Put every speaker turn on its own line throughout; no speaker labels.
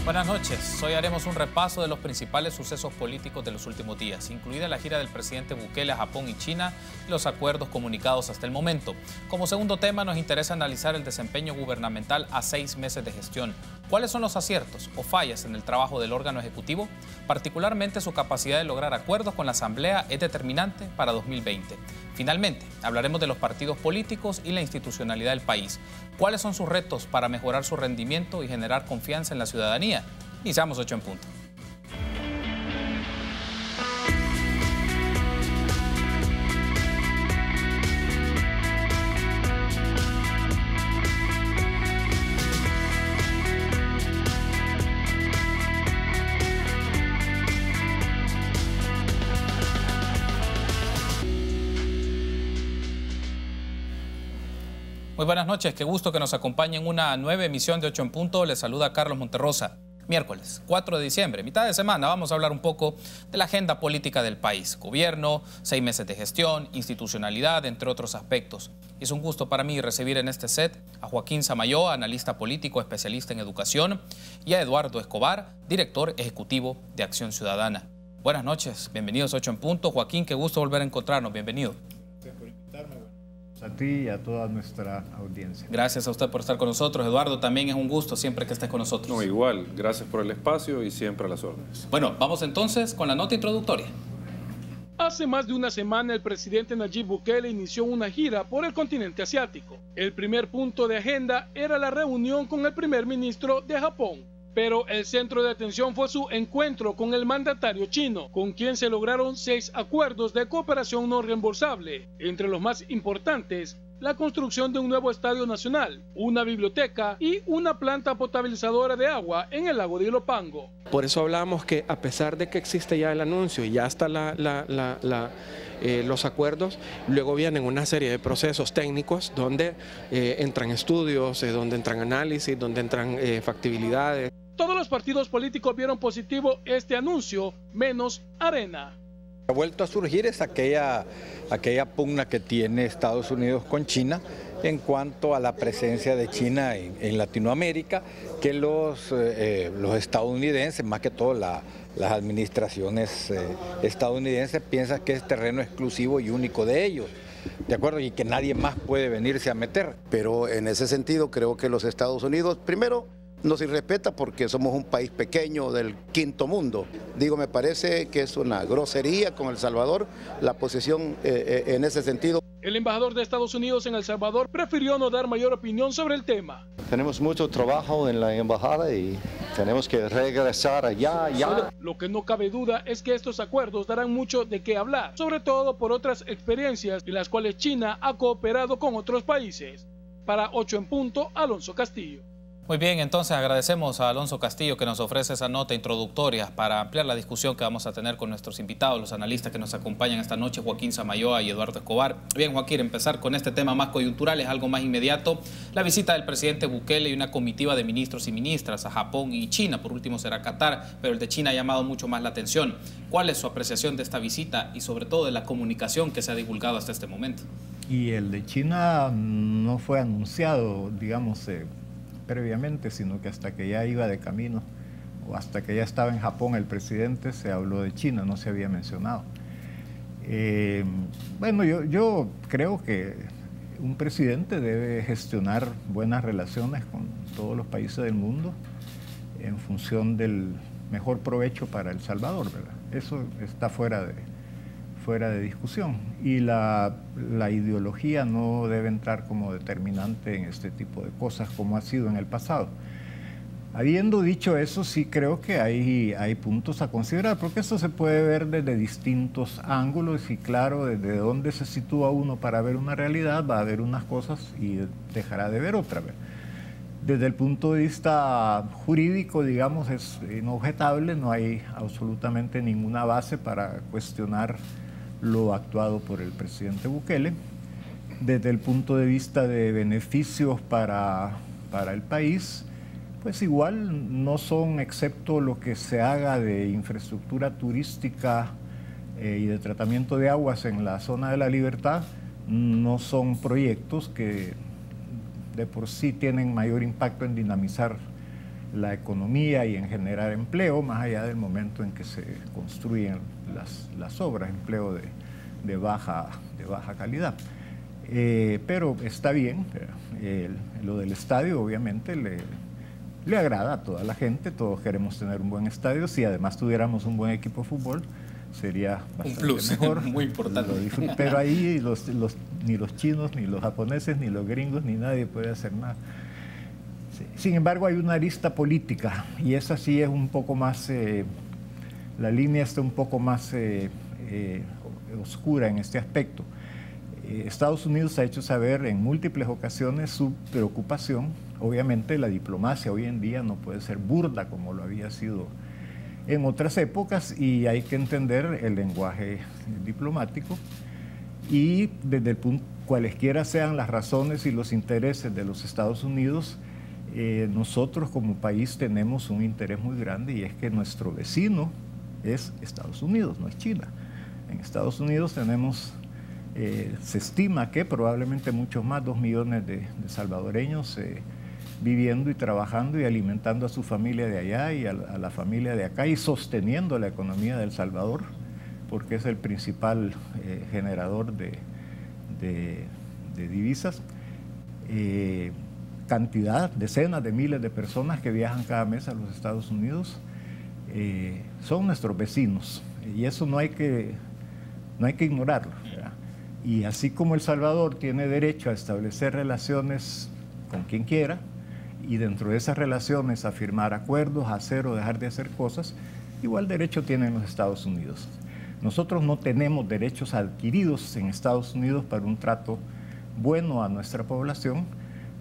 Buenas noches. Hoy haremos un repaso de los principales sucesos políticos de los últimos días, incluida la gira del presidente Bukele a Japón y China y los acuerdos comunicados hasta el momento. Como segundo tema nos interesa analizar el desempeño gubernamental a 6 meses de gestión. ¿Cuáles son los aciertos o fallas en el trabajo del órgano ejecutivo? Particularmente su capacidad de lograr acuerdos con la Asamblea es determinante para 2020. Finalmente, hablaremos de los partidos políticos y la institucionalidad del país. ¿Cuáles son sus retos para mejorar su rendimiento y generar confianza en la ciudadanía? Iniciamos 8 en punto. Muy buenas noches, qué gusto que nos acompañen en una nueva emisión de 8 en punto. Les saluda Carlos Monterrosa. Miércoles 4 de diciembre, mitad de semana, vamos a hablar un poco de la agenda política del país. Gobierno, 6 meses de gestión, institucionalidad, entre otros aspectos. Es un gusto para mí recibir en este set a Joaquín Samayoa, analista político, especialista en educación, y a Eduardo Escobar, director ejecutivo de Acción Ciudadana. Buenas noches, bienvenidos a 8 en punto. Joaquín, qué gusto volver a encontrarnos, bienvenido.
Gracias por invitarme. A ti y a toda nuestra audiencia.
Gracias a usted por estar con nosotros. Eduardo, también es un gusto siempre que estés con nosotros.
No, igual. Gracias por el espacio y siempre a las órdenes.
Bueno, vamos entonces con la nota introductoria.
Hace más de una semana el presidente Nayib Bukele inició una gira por el continente asiático. El primer punto de agenda era la reunión con el primer ministro de Japón. Pero el centro de atención fue su encuentro con el mandatario chino, con quien se lograron 6 acuerdos de cooperación no reembolsable. Entre los más importantes, la construcción de un nuevo estadio nacional, una biblioteca y una planta potabilizadora de agua en el lago de Ilopango.
Por eso hablamos que a pesar de que existe ya el anuncio y ya está los acuerdos, luego vienen una serie de procesos técnicos donde entran estudios, donde entran análisis, donde entran factibilidades.
Todos los partidos políticos vieron positivo este anuncio, menos Arena.
Ha vuelto a surgir es aquella pugna que tiene Estados Unidos con China en cuanto a la presencia de China en Latinoamérica, que los estadounidenses, más que todo las administraciones estadounidenses, piensan que es terreno exclusivo y único de ellos. ¿De acuerdo? Y que nadie más puede venirse a meter.
Pero en ese sentido creo que los Estados Unidos, primero, nos irrespeta porque somos un país pequeño del quinto mundo. Digo, me parece que es una grosería con El Salvador la posición en ese sentido.
El embajador de Estados Unidos en El Salvador prefirió no dar mayor opinión sobre el tema.
Tenemos mucho trabajo en la embajada y tenemos que regresar allá.
Lo que no cabe duda es que estos acuerdos darán mucho de qué hablar, sobre todo por otras experiencias en las cuales China ha cooperado con otros países. Para 8 en punto, Alonso Castillo.
Muy bien, entonces agradecemos a Alonso Castillo que nos ofrece esa nota introductoria para ampliar la discusión que vamos a tener con nuestros invitados, los analistas que nos acompañan esta noche, Joaquín Samayoa y Eduardo Escobar. Bien, Joaquín, empezar con este tema más coyuntural, es algo más inmediato. La visita del presidente Bukele y una comitiva de ministros y ministras a Japón y China, por último será Qatar, pero el de China ha llamado mucho más la atención. ¿Cuál es su apreciación de esta visita y sobre todo de la comunicación que se ha divulgado hasta este momento?
Y el de China no fue anunciado, digamos, previamente, sino que hasta que ya iba de camino o hasta que ya estaba en Japón el presidente se habló de China, no se había mencionado. Bueno, yo creo que un presidente debe gestionar buenas relaciones con todos los países del mundo en función del mejor provecho para El Salvador, ¿verdad? Eso está fuera de discusión y la ideología no debe entrar como determinante en este tipo de cosas como ha sido en el pasado. Habiendo dicho eso, sí creo que hay puntos a considerar, porque esto se puede ver desde distintos ángulos y claro, desde dónde se sitúa uno para ver una realidad, va a ver unas cosas y dejará de ver otras. Desde el punto de vista jurídico, digamos, es inobjetable, no hay absolutamente ninguna base para cuestionar lo actuado por el presidente Bukele. Desde el punto de vista de beneficios para el país, pues igual no son, excepto lo que se haga de infraestructura turística y de tratamiento de aguas en la zona de la Libertad, no son proyectos que de por sí tienen mayor impacto en dinamizar la economía y en generar empleo, más allá del momento en que se construyen las obras, empleo de baja calidad. Pero está bien, lo del estadio obviamente le agrada a toda la gente, todos queremos tener un buen estadio. Si además tuviéramos un buen equipo de fútbol, sería bastante
un plus,
mejor.
muy importante.
Pero ahí ni los chinos, ni los japoneses, ni los gringos, ni nadie puede hacer nada. Sí. Sin embargo, hay una arista política, y esa sí es un poco más, la línea está un poco más oscura en este aspecto. Estados Unidos ha hecho saber en múltiples ocasiones su preocupación. Obviamente la diplomacia hoy en día no puede ser burda como lo había sido en otras épocas, y hay que entender el lenguaje diplomático, y desde el punto, cualesquiera sean las razones y los intereses de los Estados Unidos, nosotros como país tenemos un interés muy grande, y es que nuestro vecino es Estados Unidos, no es China. En Estados Unidos tenemos, se estima que probablemente muchos más, 2 millones de salvadoreños viviendo y trabajando y alimentando a su familia de allá y a la familia de acá, y sosteniendo la economía de El Salvador, porque es el principal generador de divisas. Cantidad, decenas de miles de personas que viajan cada mes a los Estados Unidos son nuestros vecinos, y eso no hay que ignorarlo, ¿verdad? Y así como El Salvador tiene derecho a establecer relaciones con quien quiera, y dentro de esas relaciones a firmar acuerdos, a hacer o dejar de hacer cosas, igual derecho tienen los Estados Unidos. Nosotros no tenemos derechos adquiridos en Estados Unidos para un trato bueno a nuestra población.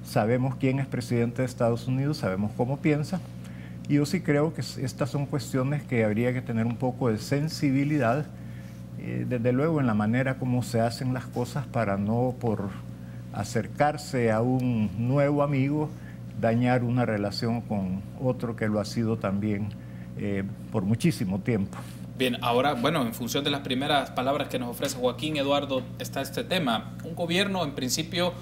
Sabemos quién es presidente de Estados Unidos, sabemos cómo piensa, y yo sí creo que estas son cuestiones que habría que tener un poco de sensibilidad, desde luego en la manera como se hacen las cosas, para no por acercarse a un nuevo amigo dañar una relación con otro que lo ha sido también por muchísimo tiempo.
Bien, ahora, bueno, en función de las primeras palabras que nos ofrece Joaquín Eduardo, está este tema. Un gobierno, en principio,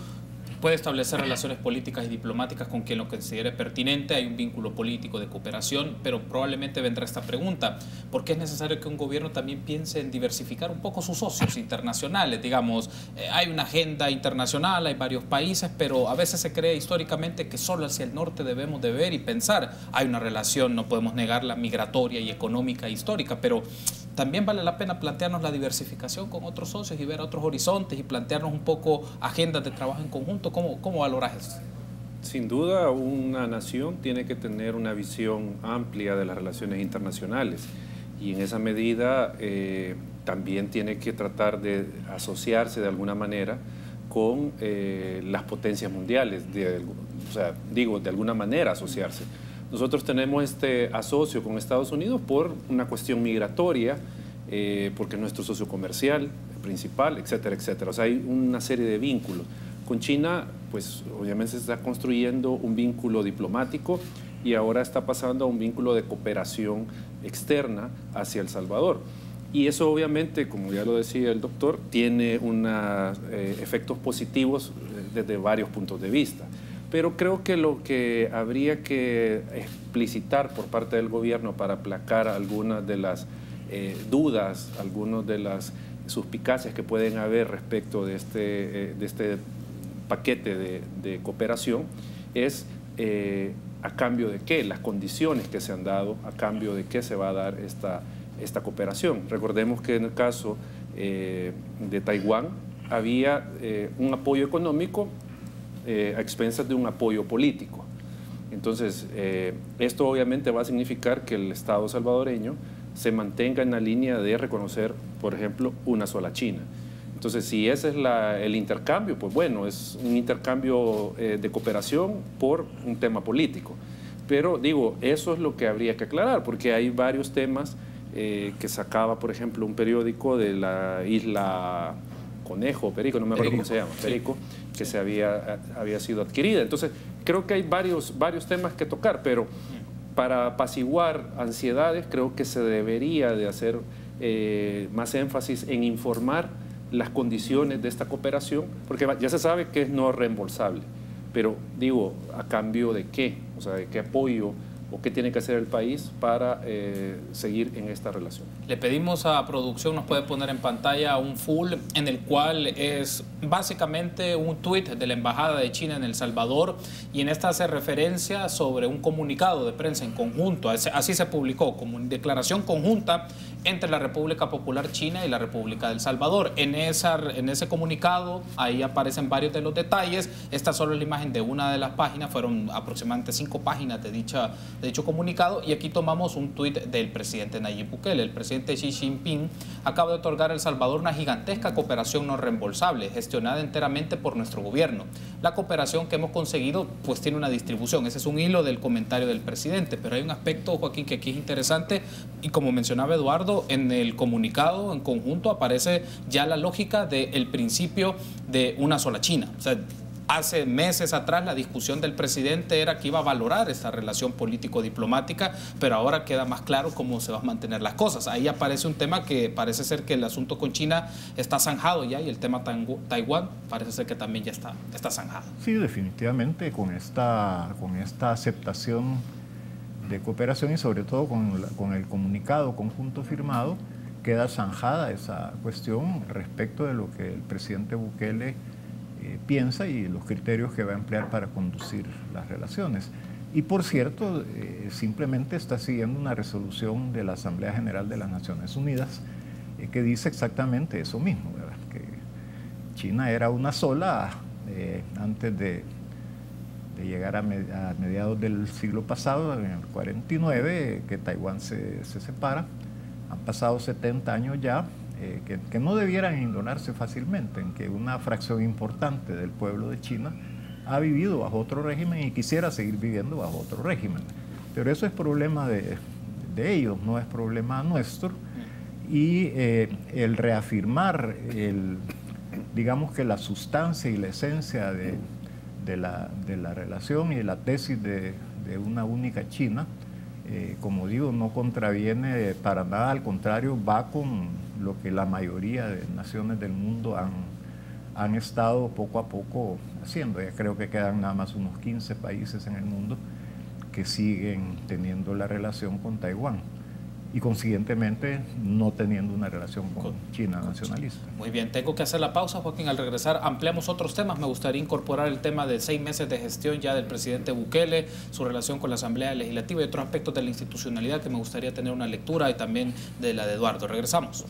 puede establecer relaciones políticas y diplomáticas con quien lo considere pertinente. Hay un vínculo político de cooperación, pero probablemente vendrá esta pregunta: ¿por qué es necesario que un gobierno también piense en diversificar un poco sus socios internacionales? Digamos, hay una agenda internacional, hay varios países, pero a veces se cree históricamente que solo hacia el norte debemos de ver y pensar. Hay una relación, no podemos negarla, migratoria y económica e histórica, pero también vale la pena plantearnos la diversificación con otros socios y ver otros horizontes y plantearnos un poco agendas de trabajo en conjunto. ¿Cómo valoras eso?
Sin duda, una nación tiene que tener una visión amplia de las relaciones internacionales, y en esa medida también tiene que tratar de asociarse de alguna manera con las potencias mundiales, de alguna manera asociarse. Nosotros tenemos este asocio con Estados Unidos por una cuestión migratoria, porque es nuestro socio comercial principal, etcétera, etcétera. O sea, hay una serie de vínculos. Con China, pues obviamente se está construyendo un vínculo diplomático, y ahora está pasando a un vínculo de cooperación externa hacia El Salvador. Y eso obviamente, como ya lo decía el doctor, tiene unos efectos positivos desde varios puntos de vista. Pero creo que lo que habría que explicitar por parte del gobierno para aplacar algunas de las dudas, algunas de las suspicacias que pueden haber respecto de este paquete de cooperación es a cambio de qué, las condiciones que se han dado, a cambio de qué se va a dar esta cooperación. Recordemos que en el caso de Taiwán había un apoyo económico a expensas de un apoyo político. Entonces, esto obviamente va a significar que el Estado salvadoreño se mantenga en la línea de reconocer, por ejemplo, una sola China. Entonces, si ese es el intercambio, pues bueno, es un intercambio de cooperación por un tema político. Pero digo, eso es lo que habría que aclarar, porque hay varios temas que sacaba, por ejemplo, un periódico de la isla Conejo, Perico, no me acuerdo cómo se llama, Perico, que se había sido adquirida. Entonces, creo que hay varios temas que tocar, pero para apaciguar ansiedades, creo que se debería de hacer más énfasis en informar las condiciones de esta cooperación, porque ya se sabe que es no reembolsable, pero digo, ¿a cambio de qué? O sea, ¿de qué apoyo o qué tiene que hacer el país para seguir en esta relación.
Le pedimos a producción, nos puede poner en pantalla un full en el cual es básicamente un tuit de la Embajada de China en El Salvador, y en esta hace referencia sobre un comunicado de prensa en conjunto, así se publicó, como una declaración conjunta entre la República Popular China y la República del Salvador. En ese comunicado, ahí aparecen varios de los detalles. Esta solo es la imagen de una de las páginas, fueron aproximadamente 5 páginas de dicho comunicado, y aquí tomamos un tuit del presidente Nayib Bukele. El presidente Xi Jinping acaba de otorgar a El Salvador una gigantesca cooperación no reembolsable, gestionada enteramente por nuestro gobierno. La cooperación que hemos conseguido pues tiene una distribución, ese es un hilo del comentario del presidente, pero hay un aspecto, Joaquín, que aquí es interesante, y como mencionaba Eduardo, en el comunicado en conjunto aparece ya la lógica del principio de una sola China. O sea, hace meses atrás la discusión del presidente era que iba a valorar esta relación político-diplomática, pero ahora queda más claro cómo se van a mantener las cosas. Ahí aparece un tema que parece ser que el asunto con China está zanjado ya, y el tema Taiwán parece ser que también ya está zanjado.
Sí, definitivamente con esta aceptación de cooperación, y sobre todo con el comunicado conjunto firmado, queda zanjada esa cuestión respecto de lo que el presidente Bukele piensa y los criterios que va a emplear para conducir las relaciones. Y por cierto, simplemente está siguiendo una resolución de la Asamblea General de las Naciones Unidas que dice exactamente eso mismo, ¿verdad? Que China era una sola antes de llegar a mediados del siglo pasado, en el 49, que Taiwán se separa. Han pasado 70 años ya, que no debieran ignorarse fácilmente, en que una fracción importante del pueblo de China ha vivido bajo otro régimen y quisiera seguir viviendo bajo otro régimen. Pero eso es problema de ellos, no es problema nuestro. Y el reafirmar, digamos que la sustancia y la esencia de la relación y de la tesis de una única China, como digo, no contraviene para nada, al contrario, va con lo que la mayoría de naciones del mundo han estado poco a poco haciendo. Ya creo que quedan nada más unos 15 países en el mundo que siguen teniendo la relación con Taiwán, y consiguientemente no teniendo una relación con China nacionalista.
Muy bien, tengo que hacer la pausa, Joaquín. Al regresar ampliamos otros temas. Me gustaría incorporar el tema de 6 meses de gestión ya del presidente Bukele, su relación con la Asamblea Legislativa y otros aspectos de la institucionalidad que me gustaría tener una lectura, y también de la de Eduardo. Regresamos.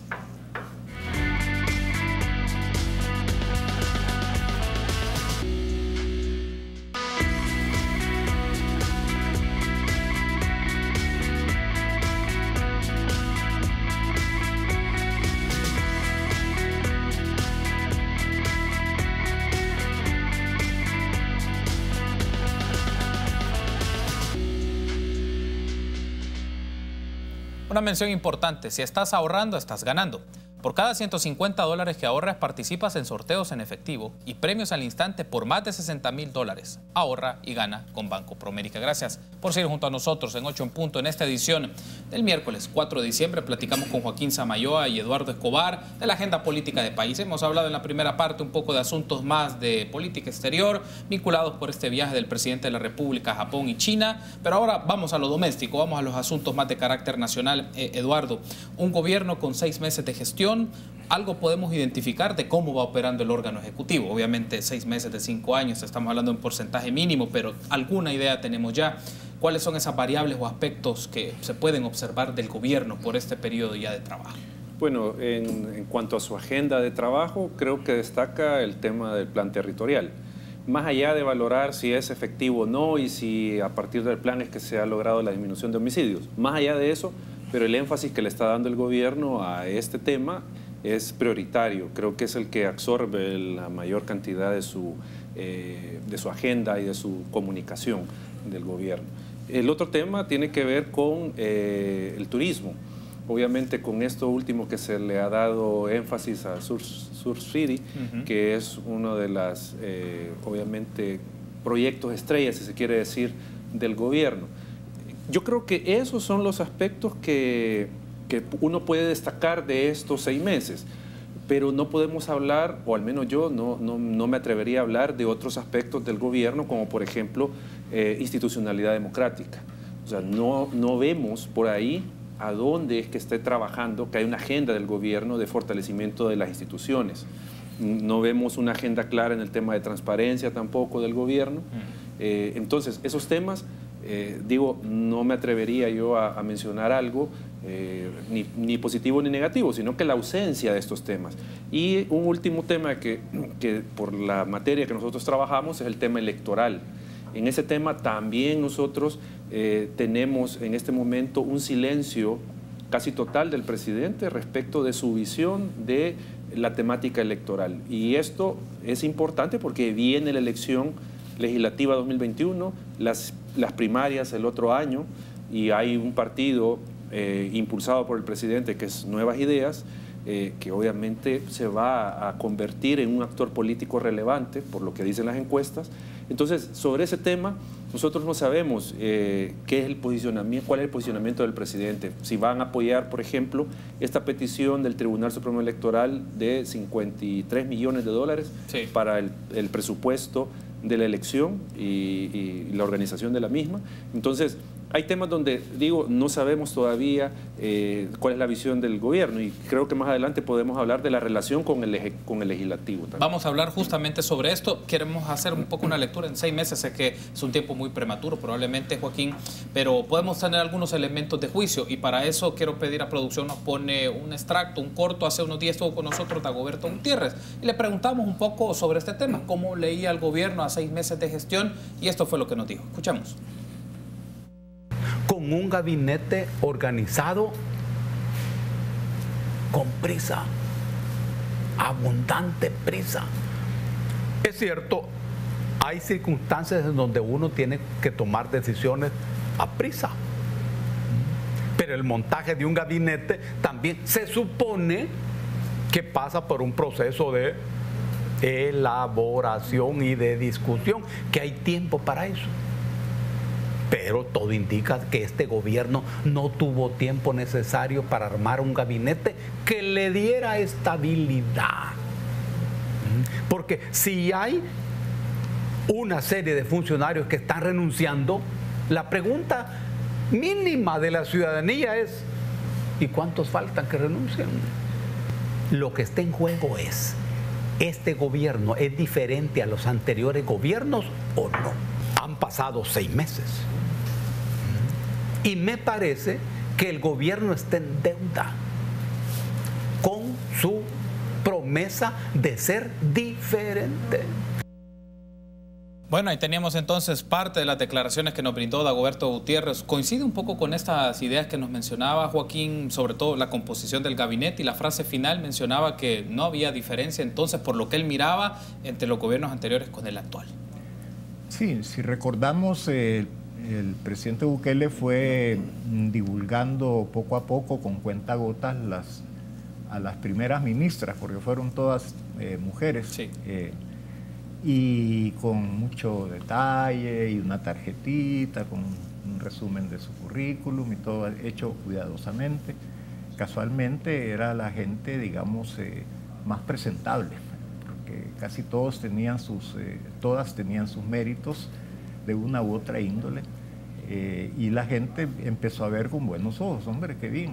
Una mención importante: si estás ahorrando, estás ganando. Por cada $150 que ahorras, participas en sorteos en efectivo y premios al instante por más de $60,000. Ahorra y gana con Banco Promérica. Gracias por seguir junto a nosotros en 8 en punto. En esta edición del miércoles 4 de diciembre platicamos con Joaquín Samayoa y Eduardo Escobar de la agenda política de país. Hemos hablado en la primera parte un poco de asuntos más de política exterior vinculados por este viaje del presidente de la República a Japón y China, pero ahora vamos a lo doméstico, vamos a los asuntos más de carácter nacional. Eduardo, un gobierno con 6 meses de gestión, algo podemos identificar de cómo va operando el órgano ejecutivo. Obviamente 6 meses de 5 años, estamos hablando de un porcentaje mínimo, pero alguna idea tenemos ya. ¿Cuáles son esas variables o aspectos que se pueden observar del gobierno por este periodo ya de trabajo?
Bueno, en cuanto a su agenda de trabajo, creo que destaca el tema del plan territorial. Más allá de valorar si es efectivo o no y si a partir del plan es que se ha logrado la disminución de homicidios, más allá de eso, pero el énfasis que le está dando el gobierno a este tema es prioritario. Creo que es el que absorbe la mayor cantidad de su agenda y de su comunicación del gobierno. El otro tema tiene que ver con el turismo. Obviamente con esto último que se le ha dado énfasis a Sur City, que es uno de las, obviamente, proyectos estrellas, si se quiere decir, del gobierno. Yo creo que esos son los aspectos que uno puede destacar de estos 6 meses, pero no podemos hablar, o al menos yo no me atrevería a hablar de otros aspectos del gobierno, como por ejemplo institucionalidad democrática. O sea, no vemos por ahí a dónde es que esté trabajando, que hay una agenda del gobierno de fortalecimiento de las instituciones. No vemos una agenda clara en el tema de transparencia tampoco del gobierno. Entonces, esos temas, digo, no me atrevería yo a mencionar algo ni positivo ni negativo, sino que la ausencia de estos temas. Y un último tema que por la materia que nosotros trabajamos es el tema electoral. En ese tema también nosotros tenemos en este momento un silencio casi total del presidente respecto de su visión de la temática electoral. Y esto es importante porque viene la elección legislativa 2021, las primarias el otro año, y hay un partido impulsado por el presidente que es Nuevas Ideas, que obviamente se va a convertir en un actor político relevante, por lo que dicen las encuestas. Entonces, sobre ese tema, nosotros no sabemos qué es el posicionamiento, cuál es el posicionamiento del presidente. Si van a apoyar, por ejemplo, esta petición del Tribunal Supremo Electoral de 53 millones de dólares
sí,
para el presupuesto de la elección y la organización de la misma. Entonces, hay temas donde, digo, no sabemos todavía cuál es la visión del gobierno, y creo que más adelante podemos hablar de la relación con el legislativo también.
Vamos a hablar justamente sobre esto. Queremos hacer un poco una lectura en 6 meses. Sé que es un tiempo muy prematuro probablemente, Joaquín, pero podemos tener algunos elementos de juicio, y para eso quiero pedir a producción nos pone un extracto, un corto. Hace unos días estuvo con nosotros Dagoberto Gutiérrez y le preguntamos un poco sobre este tema, cómo leía el gobierno a 6 meses de gestión, y esto fue lo que nos dijo. Escuchamos.
Con un gabinete organizado, con prisa, abundante prisa. Es cierto, hay circunstancias en donde uno tiene que tomar decisiones a prisa, pero el montaje de un gabinete también se supone que pasa por un proceso de elaboración y de discusión, que hay tiempo para eso. Pero todo indica que este gobierno no tuvo tiempo necesario para armar un gabinete que le diera estabilidad. Porque si hay una serie de funcionarios que están renunciando, la pregunta mínima de la ciudadanía es: ¿y cuántos faltan que renuncien? Lo que está en juego es: ¿este gobierno es diferente a los anteriores gobiernos o no? Han pasado 6 meses. Y me parece que el gobierno está en deuda con su promesa de ser diferente.
Bueno, ahí teníamos entonces parte de las declaraciones que nos brindó Dagoberto Gutiérrez. Coincide un poco con estas ideas que nos mencionaba Joaquín, sobre todo la composición del gabinete, y la frase final mencionaba que no había diferencia entonces, por lo que él miraba, entre los gobiernos anteriores con el actual.
Sí, si recordamos, el presidente Bukele fue divulgando poco a poco, con cuentagotas, a las primeras ministras, porque fueron todas mujeres,
sí,
y con mucho detalle y una tarjetita con un resumen de su currículum y todo hecho cuidadosamente. Casualmente era la gente, digamos, más presentable, porque casi todas tenían sus méritos de una u otra índole, y la gente empezó a ver con buenos ojos: hombre, qué bien.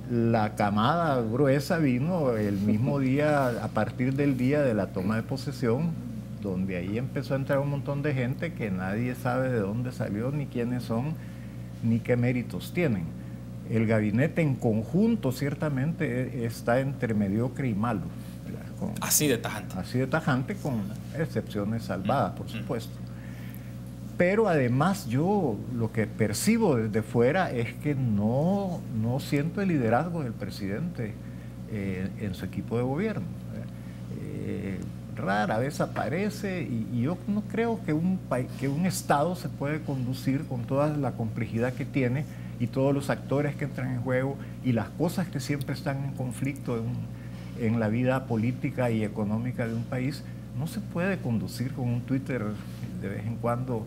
La camada gruesa vino el mismo día, a partir del día de la toma de posesión, donde ahí empezó a entrar un montón de gente que nadie sabe de dónde salió, ni quiénes son, ni qué méritos tienen. El gabinete en conjunto ciertamente está entre mediocre y malo.
Así de tajante.
Así de tajante, con excepciones salvadas, por supuesto. Pero además yo lo que percibo desde fuera es que no siento el liderazgo del presidente en su equipo de gobierno. Rara vez aparece, y yo no creo que un Estado se puede conducir con toda la complejidad que tiene y todos los actores que entran en juego y las cosas que siempre están en conflicto en la vida política y económica de un país. No se puede conducir con un Twitter de vez en cuando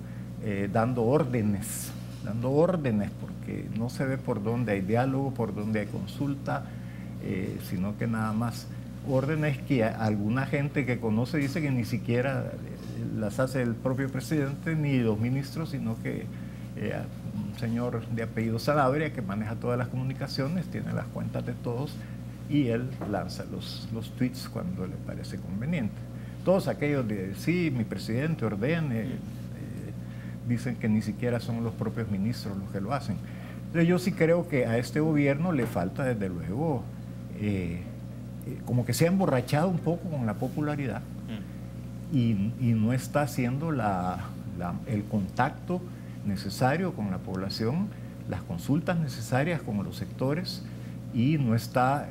dando órdenes, porque no se ve por dónde hay diálogo, por dónde hay consulta, sino que nada más órdenes que alguna gente que conoce dice que ni siquiera las hace el propio presidente ni los ministros, sino que un señor de apellido Sanabria que maneja todas las comunicaciones, tiene las cuentas de todos y él lanza los tweets cuando le parece conveniente. Todos aquellos de sí, mi presidente ordene, dicen que ni siquiera son los propios ministros los que lo hacen. Entonces yo sí creo que a este gobierno le falta desde luego, como que se ha emborrachado un poco con la popularidad y no está haciendo el contacto necesario con la población, las consultas necesarias con los sectores y no está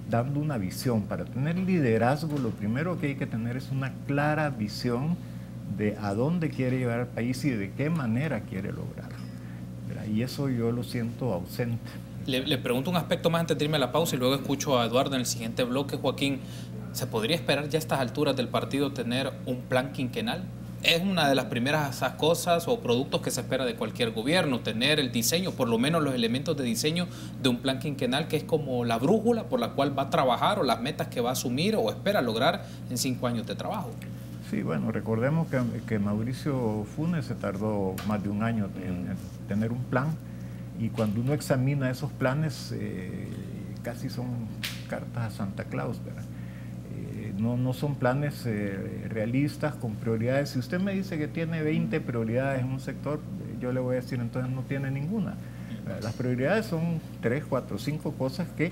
dando una visión. Para tener liderazgo, lo primero que hay que tener es una clara visión de a dónde quiere llevar al país y de qué manera quiere lograrlo. Y eso yo lo siento ausente.
Le pregunto un aspecto más antes de irme a la pausa y luego escucho a Eduardo en el siguiente bloque. Joaquín, ¿se podría esperar ya a estas alturas del partido tener un plan quinquenal? Es una de las primeras cosas o productos que se espera de cualquier gobierno, tener el diseño, por lo menos los elementos de diseño de un plan quinquenal que es como la brújula por la cual va a trabajar o las metas que va a asumir o espera lograr en 5 años de trabajo.
Sí, bueno, recordemos que Mauricio Funes se tardó más de un año en tener un plan y cuando uno examina esos planes casi son cartas a Santa Claus, ¿verdad? No son planes realistas con prioridades. Si usted me dice que tiene 20 prioridades en un sector, yo le voy a decir entonces no tiene ninguna. Las prioridades son 3, 4, 5 cosas que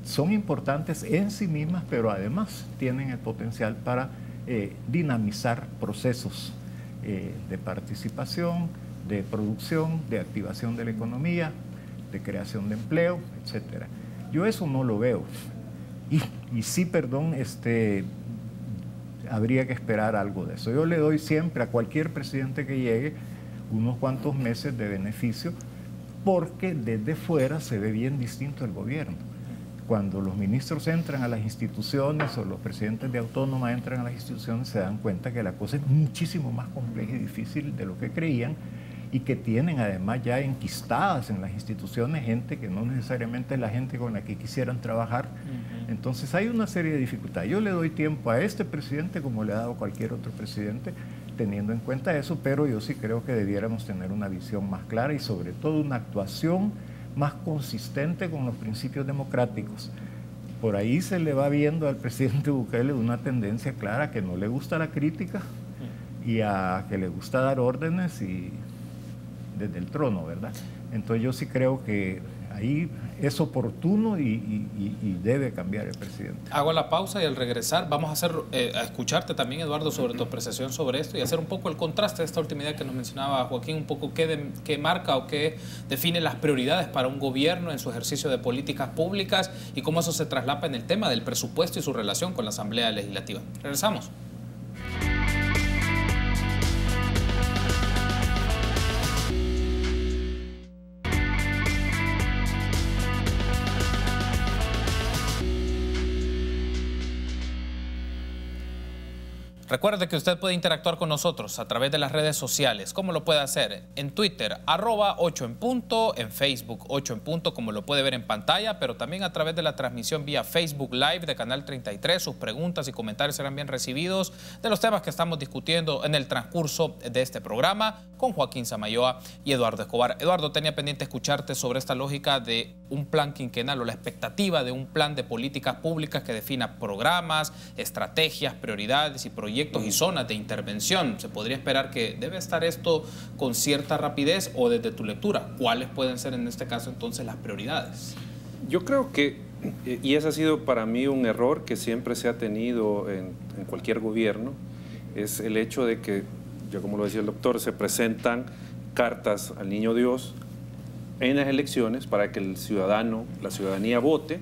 son importantes en sí mismas, pero además tienen el potencial para dinamizar procesos de participación, de producción, de activación de la economía, de creación de empleo, etc. Yo eso no lo veo. Y sí, perdón, habría que esperar algo de eso. Yo le doy siempre a cualquier presidente que llegue unos cuantos meses de beneficio porque desde fuera se ve bien distinto el gobierno. Cuando los ministros entran a las instituciones o los presidentes de autónoma entran a las instituciones se dan cuenta que la cosa es muchísimo más compleja y difícil de lo que creían y que tienen además ya enquistadas en las instituciones gente que no necesariamente es la gente con la que quisieran trabajar. Entonces hay una serie de dificultades. Yo le doy tiempo a este presidente como le ha dado cualquier otro presidente teniendo en cuenta eso, pero yo sí creo que debiéramos tener una visión más clara y sobre todo una actuación más consistente con los principios democráticos. Por ahí se le va viendo al presidente Bukele una tendencia clara que no le gusta la crítica y a que le gusta dar órdenes y desde el trono, ¿verdad? Entonces yo sí creo que ahí es oportuno y debe cambiar el presidente.
Hago la pausa y al regresar vamos a escucharte también, Eduardo, sobre tu apreciación sobre esto y hacer un poco el contraste de esta última idea que nos mencionaba Joaquín, un poco qué marca o qué define las prioridades para un gobierno en su ejercicio de políticas públicas y cómo eso se traslapa en el tema del presupuesto y su relación con la Asamblea Legislativa. Regresamos. Recuerde que usted puede interactuar con nosotros a través de las redes sociales. ¿Cómo lo puede hacer? En Twitter, @8enpunto, en Facebook, 8 en punto, como lo puede ver en pantalla, pero también a través de la transmisión vía Facebook Live de Canal 33. Sus preguntas y comentarios serán bien recibidos de los temas que estamos discutiendo en el transcurso de este programa con Joaquín Samayoa y Eduardo Escobar. Eduardo, tenía pendiente escucharte sobre esta lógica de un plan quinquenal o la expectativa de un plan de políticas públicas que defina programas, estrategias, prioridades y proyectos y zonas de intervención. ¿Se podría esperar que debe estar esto con cierta rapidez o desde tu lectura? ¿Cuáles pueden ser en este caso entonces las prioridades?
Yo creo que, y ese ha sido para mí un error que siempre se ha tenido en cualquier gobierno, es el hecho de que, ya como lo decía el doctor, se presentan cartas al niño Dios en las elecciones para que el ciudadano, la ciudadanía vote,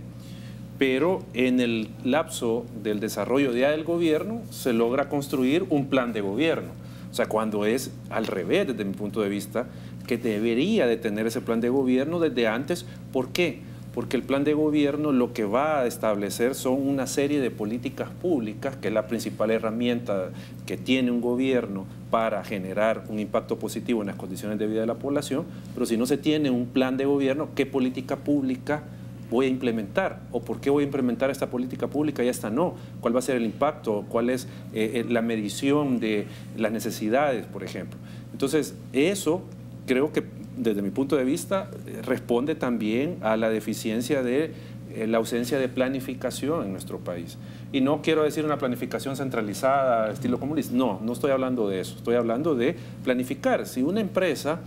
pero en el lapso del desarrollo ya del gobierno se logra construir un plan de gobierno. O sea, cuando es al revés, desde mi punto de vista, que debería de tener ese plan de gobierno desde antes. ¿Por qué? Porque el plan de gobierno lo que va a establecer son una serie de políticas públicas, que es la principal herramienta que tiene un gobierno para generar un impacto positivo en las condiciones de vida de la población. Pero si no se tiene un plan de gobierno, ¿qué política pública voy a implementar? ¿O por qué voy a implementar esta política pública y esta no? ¿Cuál va a ser el impacto? ¿Cuál es la medición de las necesidades, por ejemplo? Entonces, eso creo que desde mi punto de vista responde también a la deficiencia de la ausencia de planificación en nuestro país. Y no quiero decir una planificación centralizada, estilo comunista. No, no estoy hablando de eso. Estoy hablando de planificar. Si una empresa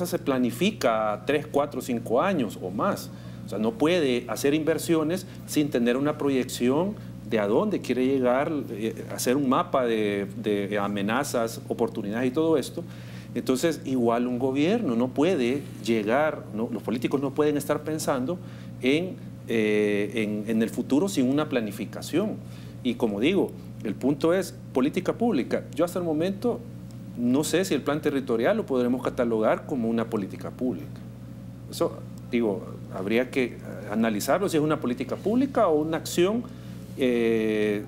se planifica a 3, 4, 5 años o más, o sea, no puede hacer inversiones sin tener una proyección de a dónde quiere llegar, hacer un mapa de amenazas, oportunidades y todo esto. Entonces, igual un gobierno no puede llegar, los políticos no pueden estar pensando en el futuro sin una planificación. Y como digo, el punto es política pública. Yo hasta el momento no sé si el plan territorial lo podremos catalogar como una política pública. Eso, digo, habría que analizarlo si es una política pública o una acción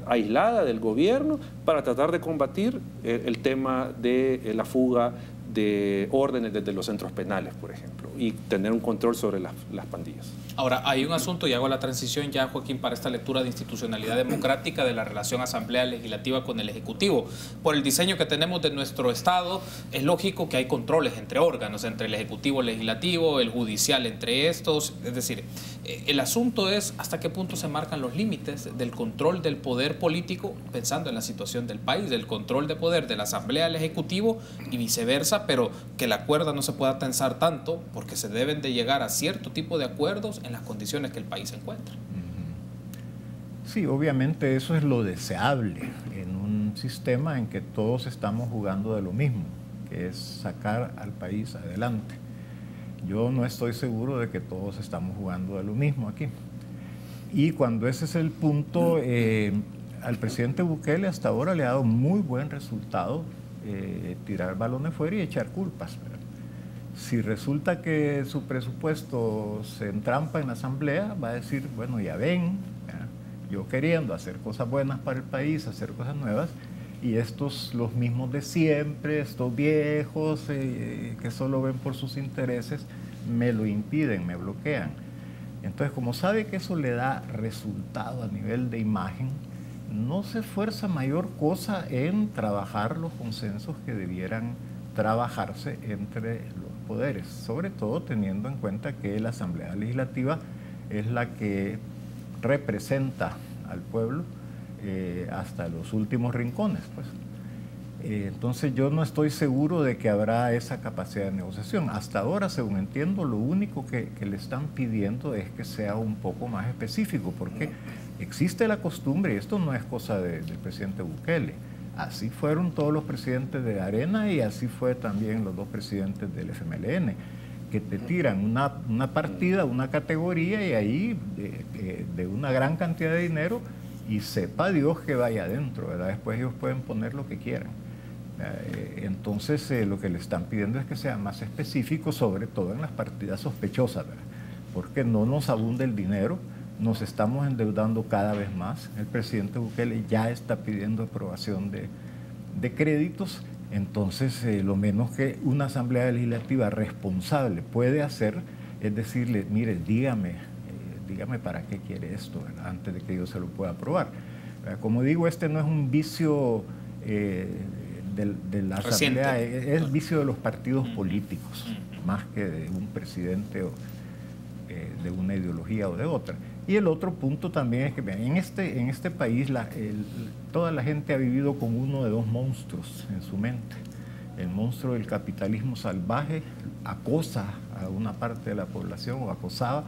aislada del gobierno para tratar de combatir el tema de la fuga de órdenes desde los centros penales, por ejemplo, y tener un control sobre las pandillas.
Ahora, hay un asunto, y hago la transición ya, Joaquín, para esta lectura de institucionalidad democrática de la relación Asamblea Legislativa con el Ejecutivo. Por el diseño que tenemos de nuestro Estado, es lógico que hay controles entre órganos, entre el Ejecutivo, el Legislativo, el Judicial, entre estos. Es decir, el asunto es hasta qué punto se marcan los límites del control del poder político, pensando en la situación del país, del control de poder de la Asamblea al Ejecutivo y viceversa, pero que la cuerda no se pueda tensar tanto porque se deben de llegar a cierto tipo de acuerdos en las condiciones que el país se encuentra.
Sí, obviamente eso es lo deseable en un sistema en que todos estamos jugando de lo mismo, que es sacar al país adelante. Yo no estoy seguro de que todos estamos jugando de lo mismo aquí. Y cuando ese es el punto, al presidente Bukele hasta ahora le ha dado muy buen resultado tirar balones fuera y echar culpas, ¿verdad? Si resulta que su presupuesto se entrampa en la Asamblea, va a decir, bueno, ya ven, yo queriendo hacer cosas buenas para el país, hacer cosas nuevas, y estos, los mismos de siempre, estos viejos que solo ven por sus intereses, me lo impiden, me bloquean. Entonces, como sabe que eso le da resultado a nivel de imagen, no se esfuerza mayor cosa en trabajar los consensos que debieran trabajarse entre los poderes, sobre todo teniendo en cuenta que la Asamblea Legislativa es la que representa al pueblo hasta los últimos rincones, pues. Entonces yo no estoy seguro de que habrá esa capacidad de negociación. Hasta ahora, según entiendo, lo único que le están pidiendo es que sea un poco más específico, porque existe la costumbre, y esto no es cosa del presidente Bukele, así fueron todos los presidentes de Arena y así fue también los dos presidentes del FMLN, que te tiran una partida, una categoría y ahí de una gran cantidad de dinero y sepa Dios que vaya adentro, ¿verdad? Después ellos pueden poner lo que quieran. Entonces lo que le están pidiendo es que sea más específico, sobre todo en las partidas sospechosas, ¿verdad? Porque no nos abunda el dinero, nos estamos endeudando cada vez más. El presidente Bukele ya está pidiendo aprobación de créditos. Entonces, lo menos que una Asamblea Legislativa responsable puede hacer es decirle, mire, dígame para qué quiere esto, ¿verdad? Antes de que yo se lo pueda aprobar. Como digo, este no es un vicio de la Asamblea, es el vicio de los partidos políticos, más que de un presidente o de una ideología o de otra. Y el otro punto también es que en este país toda la gente ha vivido con uno de dos monstruos en su mente. El monstruo del capitalismo salvaje acosa a una parte de la población o acosaba,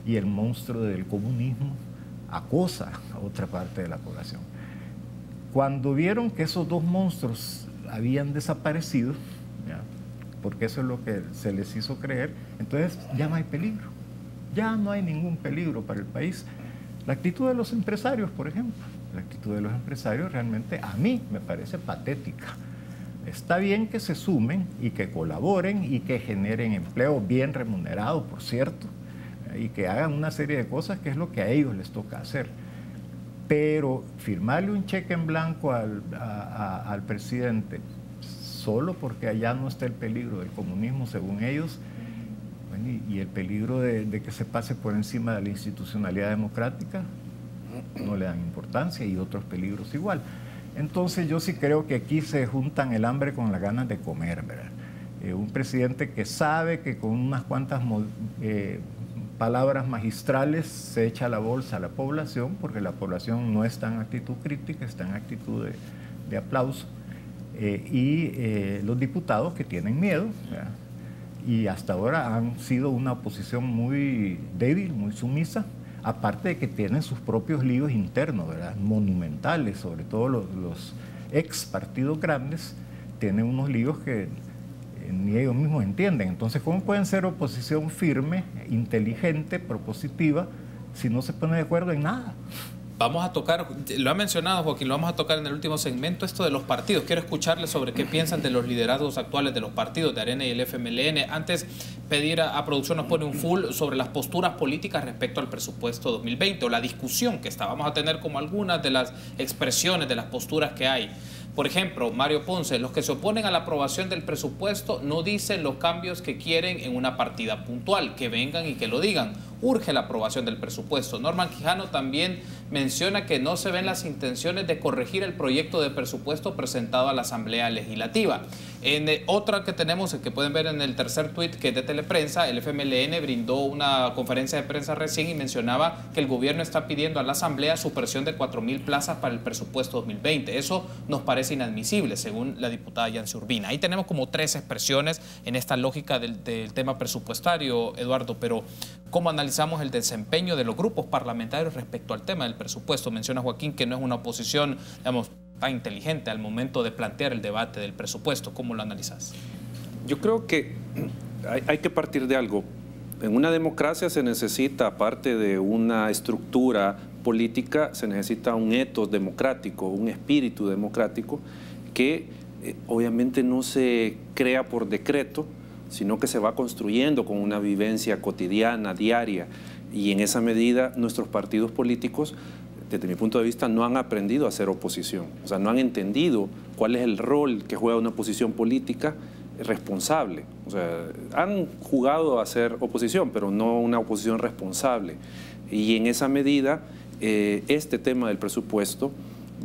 y el monstruo del comunismo acosa a otra parte de la población. Cuando vieron que esos dos monstruos habían desaparecido, ¿ya? Porque eso es lo que se les hizo creer, entonces ya no hay peligro. Ya no hay ningún peligro para el país. La actitud de los empresarios, por ejemplo, la actitud de los empresarios realmente a mí me parece patética. Está bien que se sumen y que colaboren y que generen empleo bien remunerado, por cierto, y que hagan una serie de cosas que es lo que a ellos les toca hacer. Pero firmarle un cheque en blanco al presidente solo porque allá no está el peligro del comunismo, según ellos, y el peligro de que se pase por encima de la institucionalidad democrática, no le dan importancia, y otros peligros igual. Entonces yo sí creo que aquí se juntan el hambre con las ganas de comer, ¿verdad? Un presidente que sabe que con unas cuantas palabras magistrales se echa a la bolsa a la población, porque la población no está en actitud crítica, está en actitud de aplauso, y los diputados que tienen miedo, ¿verdad? Y hasta ahora han sido una oposición muy débil, muy sumisa, aparte de que tienen sus propios líos internos, ¿verdad? Monumentales, sobre todo los ex partidos grandes tienen unos líos que ni ellos mismos entienden. Entonces, ¿cómo pueden ser oposición firme, inteligente, propositiva, si no se ponen de acuerdo en nada?
Vamos a tocar, lo ha mencionado Joaquín, lo vamos a tocar en el último segmento, esto de los partidos. Quiero escucharles sobre qué piensan de los liderazgos actuales de los partidos, de Arena y el FMLN. Antes, pedir a producción nos pone un full sobre las posturas políticas respecto al presupuesto 2020 o la discusión que está. Vamos a tener como algunas de las expresiones de las posturas que hay. Por ejemplo, Mario Ponce, los que se oponen a la aprobación del presupuesto no dicen los cambios que quieren en una partida puntual, que vengan y que lo digan. Urge la aprobación del presupuesto. Norman Quijano también menciona que no se ven las intenciones de corregir el proyecto de presupuesto presentado a la Asamblea Legislativa. En otra que tenemos, que pueden ver en el tercer tuit, que es de Teleprensa, el FMLN brindó una conferencia de prensa recién y mencionaba que el gobierno está pidiendo a la Asamblea supresión de 4.000 plazas para el presupuesto 2020. Eso nos parece inadmisible, según la diputada Yancy Urbina. Ahí tenemos como 3 expresiones en esta lógica del tema presupuestario, Eduardo, pero ¿cómo analizamos el desempeño de los grupos parlamentarios respecto al tema del presupuesto? Menciona Joaquín que no es una oposición, digamos, tan inteligente al momento de plantear el debate del presupuesto. ¿Cómo lo analizas?
Yo creo que hay que partir de algo. En una democracia se necesita, aparte de una estructura política, se necesita un etos democrático, un espíritu democrático que obviamente no se crea por decreto, sino que se va construyendo con una vivencia cotidiana, diaria, y en esa medida nuestros partidos políticos, desde mi punto de vista, no han aprendido a hacer oposición, o sea, no han entendido cuál es el rol que juega una oposición política responsable. O sea, han jugado a hacer oposición, pero no una oposición responsable. Y en esa medida, este tema del presupuesto,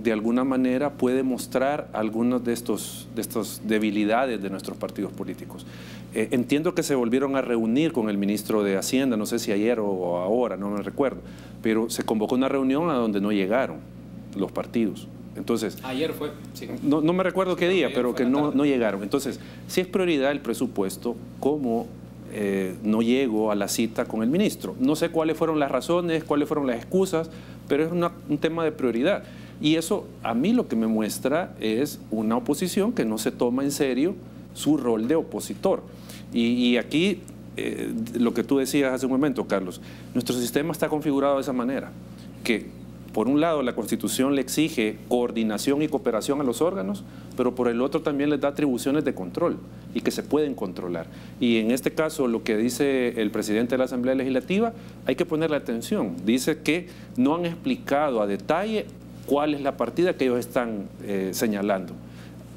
de alguna manera, puede mostrar algunas de estas debilidades de nuestros partidos políticos. Entiendo que se volvieron a reunir con el ministro de Hacienda, no sé si ayer o ahora, no me recuerdo, pero se convocó una reunión a donde no llegaron los partidos. Entonces,
ayer fue, sí.
No me recuerdo qué día, pero que no llegaron. Entonces, si es prioridad el presupuesto, ¿cómo no llego a la cita con el ministro? No sé cuáles fueron las razones, cuáles fueron las excusas, pero es un tema de prioridad. Y eso a mí lo que me muestra es una oposición que no se toma en serio su rol de opositor. Y aquí, lo que tú decías hace un momento, Carlos, nuestro sistema está configurado de esa manera, que por un lado la Constitución le exige coordinación y cooperación a los órganos, pero por el otro también les da atribuciones de control y que se pueden controlar. Y en este caso, lo que dice el presidente de la Asamblea Legislativa, hay que ponerle atención. Dice que no han explicado a detalle cuál es la partida que ellos están señalando.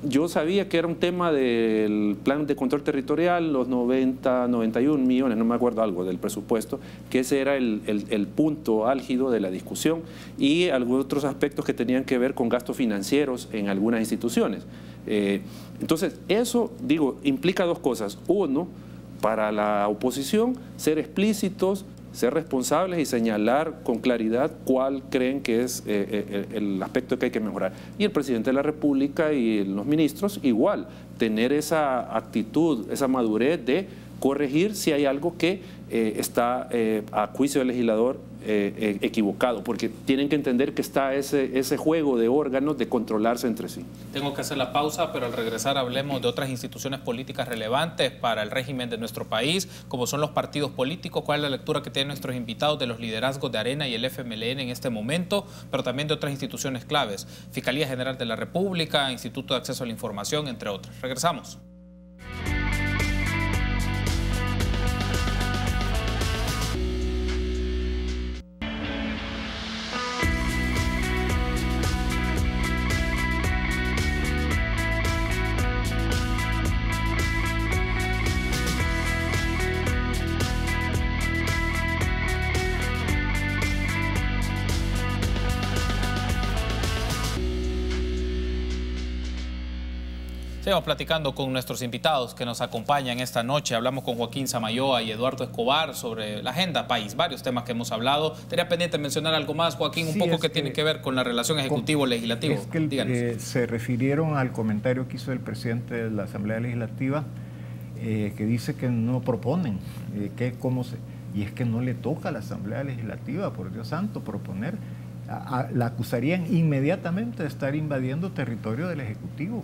Yo sabía que era un tema del plan de control territorial, los 91 millones, no me acuerdo algo del presupuesto, que ese era el punto álgido de la discusión, y algunos otros aspectos que tenían que ver con gastos financieros en algunas instituciones. Entonces, eso, digo, implica 2 cosas. Uno, para la oposición, ser explícitos, ser responsables y señalar con claridad cuál creen que es el aspecto que hay que mejorar. Y el presidente de la República y los ministros igual, tener esa actitud, esa madurez de corregir si hay algo que está a juicio del legislador equivocado, porque tienen que entender que está ese juego de órganos de controlarse entre sí.
Tengo que hacer la pausa, pero al regresar hablemos de otras instituciones políticas relevantes para el régimen de nuestro país, como son los partidos políticos, cuál es la lectura que tienen nuestros invitados de los liderazgos de Arena y el FMLN en este momento, pero también de otras instituciones claves, Fiscalía General de la República, Instituto de Acceso a la Información, entre otras. Regresamos. Sí, Seguimos platicando con nuestros invitados que nos acompañan esta noche. Hablamos con Joaquín Samayoa y Eduardo Escobar sobre la agenda país, varios temas que hemos hablado. Tenía pendiente mencionar algo más, Joaquín, un poco que tiene que ver con la relación ejecutivo-legislativo.
Es que se refirieron al comentario que hizo el presidente de la Asamblea Legislativa, que dice que no proponen, y es que no le toca a la Asamblea Legislativa, por Dios santo, proponer. La acusarían inmediatamente de estar invadiendo territorio del Ejecutivo.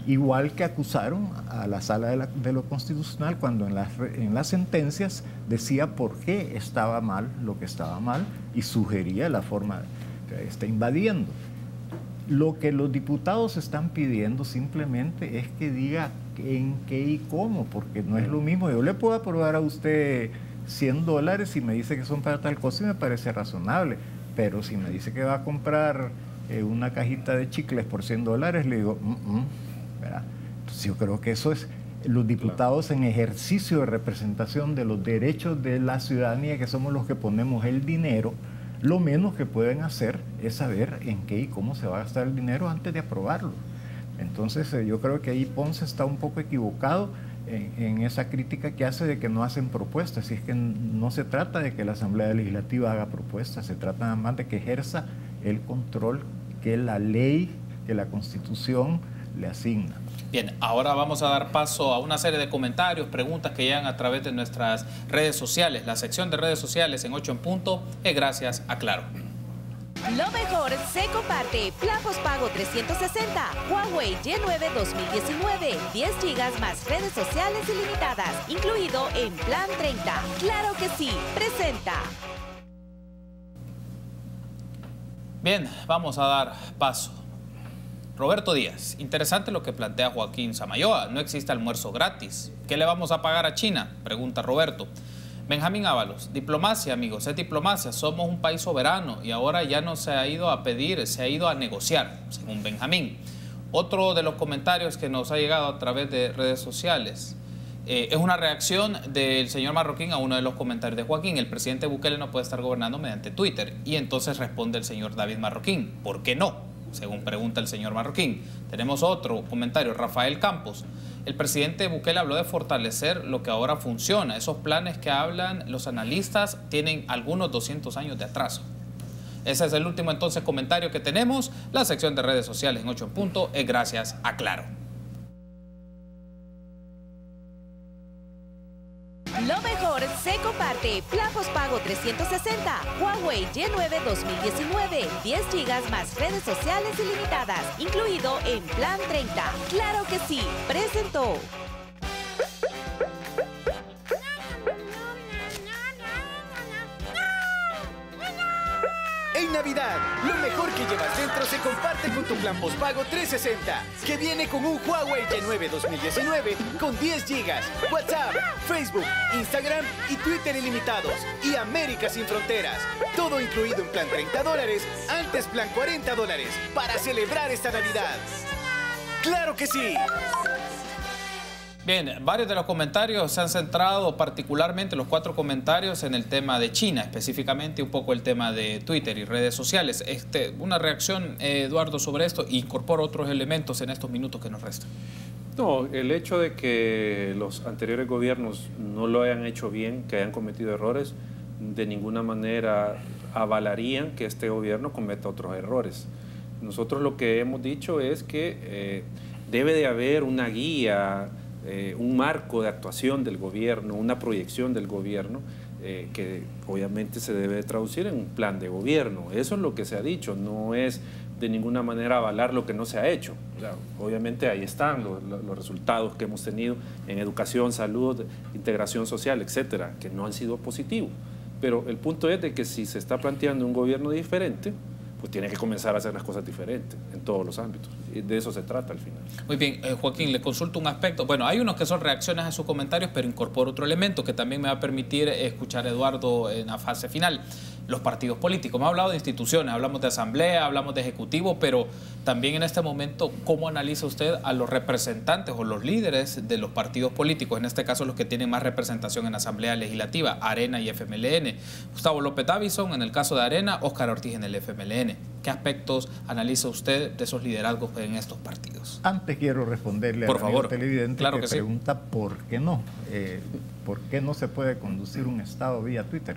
Igual que acusaron a la Sala de lo Constitucional cuando en las sentencias decía por qué estaba mal lo que estaba mal y sugería la forma que está invadiendo. Lo que los diputados están pidiendo simplemente es que diga en qué y cómo, porque no es lo mismo. Yo le puedo aprobar a usted $100 y me dice que son para tal cosa y me parece razonable, pero si me dice que va a comprar una cajita de chicles por $100, le digo, ¿verdad? Entonces yo creo que eso es los diputados en ejercicio de representación de los derechos de la ciudadanía, que somos los que ponemos el dinero. Lo menos que pueden hacer es saber en qué y cómo se va a gastar el dinero antes de aprobarlo. Entonces yo creo que ahí Ponce está un poco equivocado en esa crítica que hace de que no hacen propuestas. Y es que no se trata de que la Asamblea Legislativa haga propuestas, se trata nada más de que ejerza el control que la ley, que la Constitución le asigna.
Bien, ahora vamos a dar paso a una serie de comentarios, preguntas que llegan a través de nuestras redes sociales. La sección de redes sociales en 8 en punto es gracias a Claro.
Lo mejor se comparte. Plan postpago 360, Huawei Y9 2019, 10 GB más redes sociales ilimitadas, incluido en Plan 30. Claro que sí, presenta.
Bien, vamos a dar paso. Roberto Díaz, interesante lo que plantea Joaquín Samayoa. No existe almuerzo gratis. ¿Qué le vamos a pagar a China? Pregunta Roberto. Benjamín Ábalos, diplomacia, amigos, es diplomacia. Somos un país soberano y ahora ya no se ha ido a pedir, se ha ido a negociar, según Benjamín. Otro de los comentarios que nos ha llegado a través de redes sociales es una reacción del señor Marroquín a uno de los comentarios de Joaquín. El presidente Bukele no puede estar gobernando mediante Twitter. Y entonces responde el señor David Marroquín, ¿por qué no? Según pregunta el señor Marroquín. Tenemos otro comentario, Rafael Campos. El presidente Bukele habló de fortalecer lo que ahora funciona. Esos planes que hablan los analistas tienen algunos 200 años de atraso. Ese es el último entonces comentario que tenemos. La sección de redes sociales en 8 en punto es gracias a Claro.
Lo mejor se comparte. Plan postpago 360, Huawei Y9 2019, 10 GB más redes sociales ilimitadas, incluido en Plan 30. Claro que sí, presentó.
En Navidad, lo mejor que llevas dentro se comparte con tu plan postpago 360, que viene con un Huawei Y9 2019 con 10 GB, WhatsApp, Facebook, Instagram y Twitter ilimitados y América sin fronteras. Todo incluido en plan $30, antes plan $40, para celebrar esta Navidad. ¡Claro que sí!
Bien, varios de los comentarios se han centrado, particularmente los 4 comentarios, en el tema de China, específicamente un poco el tema de Twitter y redes sociales. Una reacción, Eduardo, sobre esto, e incorpora otros elementos en estos minutos que nos restan.
No, el hecho de que los anteriores gobiernos no lo hayan hecho bien, que hayan cometido errores, de ninguna manera avalarían que este gobierno cometa otros errores. Nosotros lo que hemos dicho es que debe de haber una guía, un marco de actuación del gobierno, una proyección del gobierno que obviamente se debe traducir en un plan de gobierno. Eso es lo que se ha dicho, no es de ninguna manera avalar lo que no se ha hecho. O sea, obviamente ahí están los resultados que hemos tenido en educación, salud, integración social, etcétera, que no han sido positivos. Pero el punto es de que si se está planteando un gobierno diferente, pues tiene que comenzar a hacer las cosas diferentes en todos los ámbitos. Y de eso se trata al final.
Muy bien, Joaquín, le consulto un aspecto. Bueno, hay unos que son reacciones a sus comentarios, pero incorporo otro elemento que también me va a permitir escuchar a Eduardo en la fase final. los partidos políticos. Hemos hablado de instituciones, hablamos de asamblea, hablamos de ejecutivo, pero también en este momento, ¿cómo analiza usted a los representantes o los líderes de los partidos políticos? En este caso, los que tienen más representación en la Asamblea Legislativa, Arena y FMLN. Gustavo López Davison en el caso de Arena, Óscar Ortiz en el FMLN. ¿Qué aspectos analiza usted de esos liderazgos en estos partidos?
Antes quiero responderle
por
al
favor,
televidente
claro
que
sí.
pregunta por qué no. ¿Por qué no se puede conducir un Estado vía Twitter?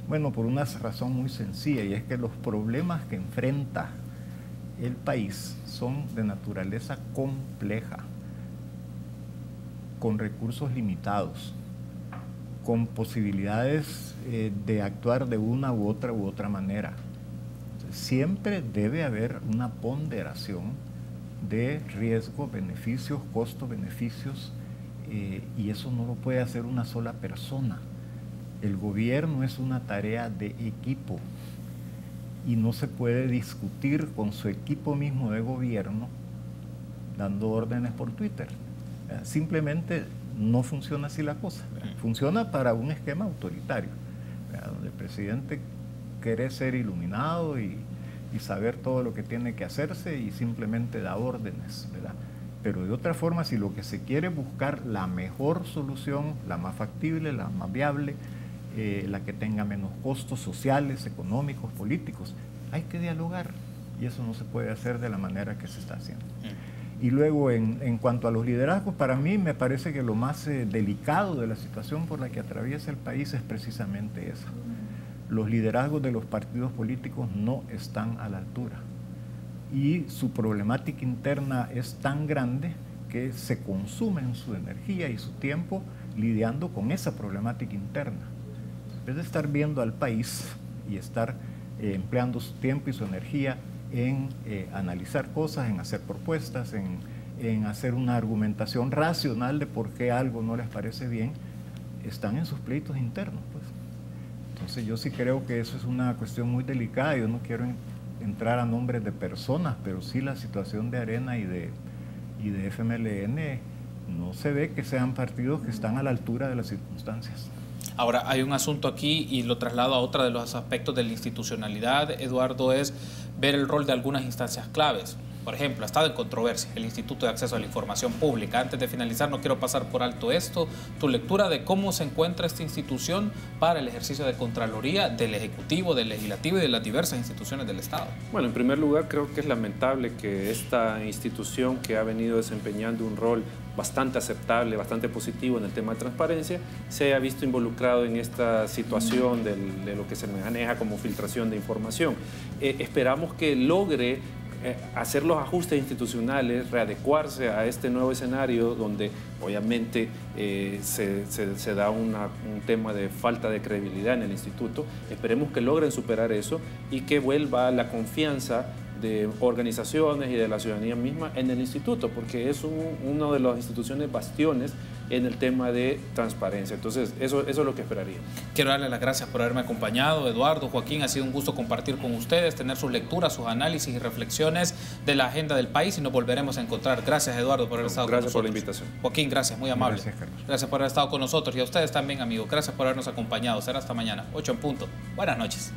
Bueno, por una razón muy sencilla, y es que los problemas que enfrenta el país son de naturaleza compleja, con recursos limitados, con posibilidades de actuar de una u otra manera. Siempre debe haber una ponderación de riesgo, beneficios, costos, beneficios, y eso no lo puede hacer una sola persona. El gobierno es una tarea de equipo y no se puede discutir con su equipo mismo de gobierno dando órdenes por Twitter. Simplemente no funciona así la cosa. Funciona para un esquema autoritario, donde el presidente quiere ser iluminado y saber todo lo que tiene que hacerse y simplemente da órdenes, ¿verdad? Pero de otra forma, si lo que se quiere es buscar la mejor solución, la más factible, la más viable, la que tenga menos costos sociales, económicos, políticos, hay que dialogar, y eso no se puede hacer de la manera que se está haciendo. Y luego, en cuanto a los liderazgos, para mí me parece que lo más delicado de la situación por la que atraviesa el país es precisamente esa. Los liderazgos de los partidos políticos no están a la altura, y su problemática interna es tan grande que se consumen su energía y su tiempo lidiando con esa problemática interna. En vez de estar viendo al país y estar empleando su tiempo y su energía en analizar cosas, en hacer propuestas, en hacer una argumentación racional de por qué algo no les parece bien, están en sus pleitos internos, pues. Entonces yo sí creo que eso es una cuestión muy delicada. Yo no quiero entrar a nombres de personas, pero sí la situación de Arena y de FMLN no se ve que sean partidos que están a la altura de las circunstancias.
Ahora, hay un asunto aquí y lo traslado a otro de los aspectos de la institucionalidad, Eduardo, es ver el rol de algunas instancias claves. Por ejemplo, ha estado en controversia el Instituto de Acceso a la Información Pública. Antes de finalizar, no quiero pasar por alto esto. Tu lectura de cómo se encuentra esta institución para el ejercicio de Contraloría del Ejecutivo, del Legislativo y de las diversas instituciones del Estado.
Bueno, en primer lugar, creo que es lamentable que esta institución, que ha venido desempeñando un rol bastante aceptable, bastante positivo en el tema de transparencia, se haya visto involucrado en esta situación de lo que se maneja como filtración de información. Esperamos que logre hacer los ajustes institucionales, readecuarse a este nuevo escenario donde obviamente se da un tema de falta de credibilidad en el instituto. Esperemos que logren superar eso y que vuelva la confianza de organizaciones y de la ciudadanía misma en el instituto, porque es una de las instituciones bastiones en el tema de transparencia. Entonces, eso es lo que esperaría.
Quiero darle las gracias por haberme acompañado, Eduardo, Joaquín. Ha sido un gusto compartir con ustedes, tener sus lecturas, sus análisis y reflexiones de la agenda del país, y nos volveremos a encontrar. Gracias, Eduardo, por haber estado con nosotros.
Gracias por la invitación.
Joaquín, gracias, muy amable.
Gracias, Carlos.
Gracias por haber estado con nosotros, y a ustedes también, amigos. Gracias por habernos acompañado. Será hasta mañana, 8 en punto. Buenas noches.